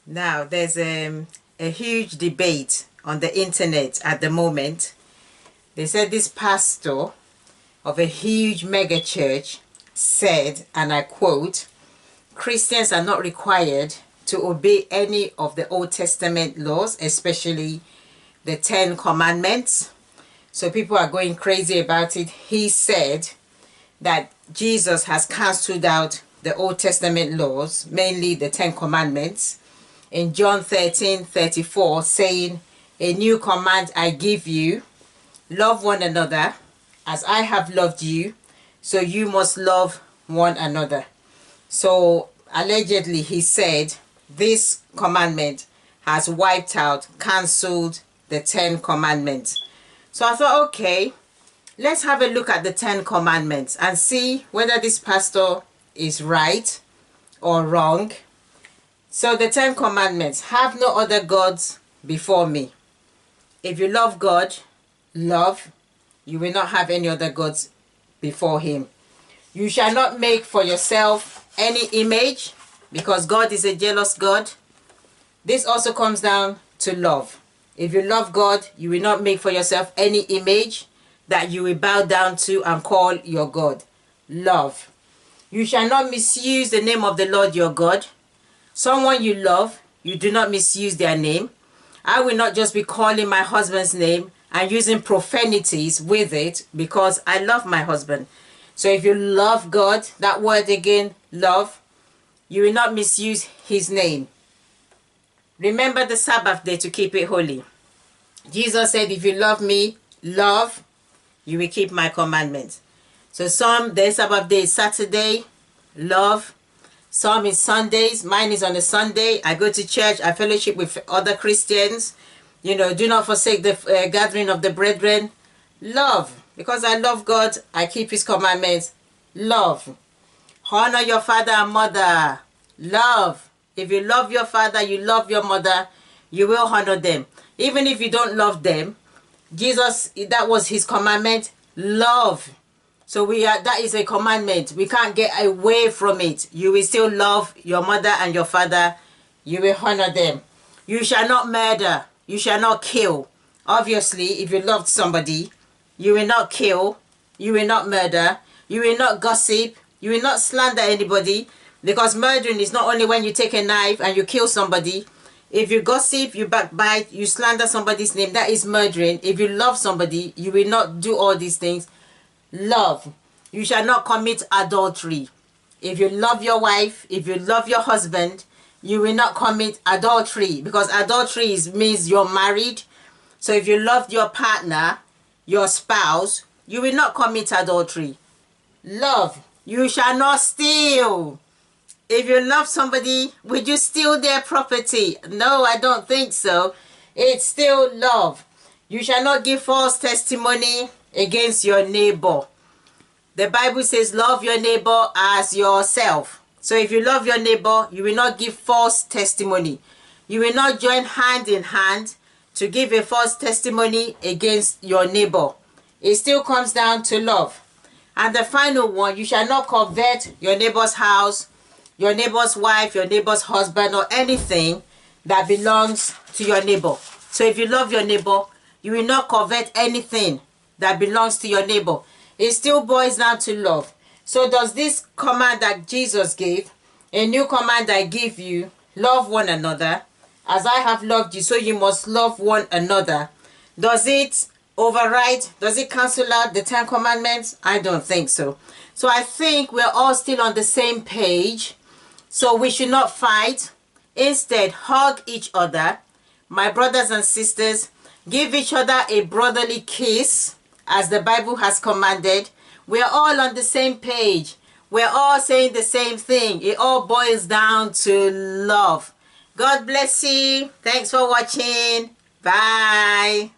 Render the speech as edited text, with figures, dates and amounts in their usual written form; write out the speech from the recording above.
Now, there's a huge debate on the internet at the moment. They said this pastor of a huge mega church said, and I quote, Christians are not required to obey any of the Old Testament laws, especially the 10 commandments. So people are going crazy about it. He said that Jesus has cancelled out the Old Testament laws, mainly the 10 commandments, in John 13:34, saying, a new command I give you, love one another as I have loved you, so you must love one another. So allegedly he said this commandment has wiped out, cancelled the 10 commandments. So I thought, okay, let's have a look at the 10 commandments and see whether this pastor is right or wrong. So the 10 commandments: have no other gods before me. If you love God, love, you will not have any other gods before him. You shall not make for yourself any image, because God is a jealous God. This also comes down to love. If you love God, you will not make for yourself any image that you will bow down to and call your God. Love. You shall not misuse the name of the Lord your God. Someone you love, you do not misuse their name. I will not just be calling my husband's name and using profanities with it because I love my husband. So if you love God, that word again, love, you will not misuse his name. Remember the Sabbath day to keep it holy. Jesus said, if you love me, love, you will keep my commandments. So some, their Sabbath day is Saturday, love. Some is Sundays. Mine is on a Sunday. I go to church. I fellowship with other Christians. You know, do not forsake the gathering of the brethren. Love. Because I love God, I keep his commandments. Love. Honor your father and mother. Love. If you love your father, you love your mother, you will honor them. Even if you don't love them, Jesus, that was his commandment. Love. So that is a commandment. We can't get away from it. You will still love your mother and your father. You will honor them. You shall not murder. You shall not kill. Obviously, if you loved somebody, you will not kill. You will not murder. You will not gossip. You will not slander anybody. Because murdering is not only when you take a knife and you kill somebody. If you gossip, you backbite, you slander somebody's name, that is murdering. If you love somebody, you will not do all these things. Love. You shall not commit adultery. If you love your wife, if you love your husband, you will not commit adultery, because adultery means you're married. So if you love your partner, your spouse, you will not commit adultery. Love. You shall not steal. If you love somebody, would you steal their property? No, I don't think so. It's still love. You shall not give false testimony against your neighbor. The Bible says love your neighbor as yourself. So if you love your neighbor, you will not give false testimony. You will not join hand in hand to give a false testimony against your neighbor. It still comes down to love. And the final one, you shall not covet your neighbor's house, your neighbor's wife, your neighbor's husband, or anything that belongs to your neighbor. So if you love your neighbor, you will not covet anything that belongs to your neighbor. It still boils down to love. So does this command that Jesus gave, a new command I give you, love one another, as I have loved you, so you must love one another. Does it override, does it cancel out the 10 commandments? I don't think so. So I think we're all still on the same page. So we should not fight. Instead, hug each other. My brothers and sisters, give each other a brotherly kiss, as the Bible has commanded. We're all on the same page. We're all saying the same thing. It all boils down to love. God bless you. Thanks for watching. Bye.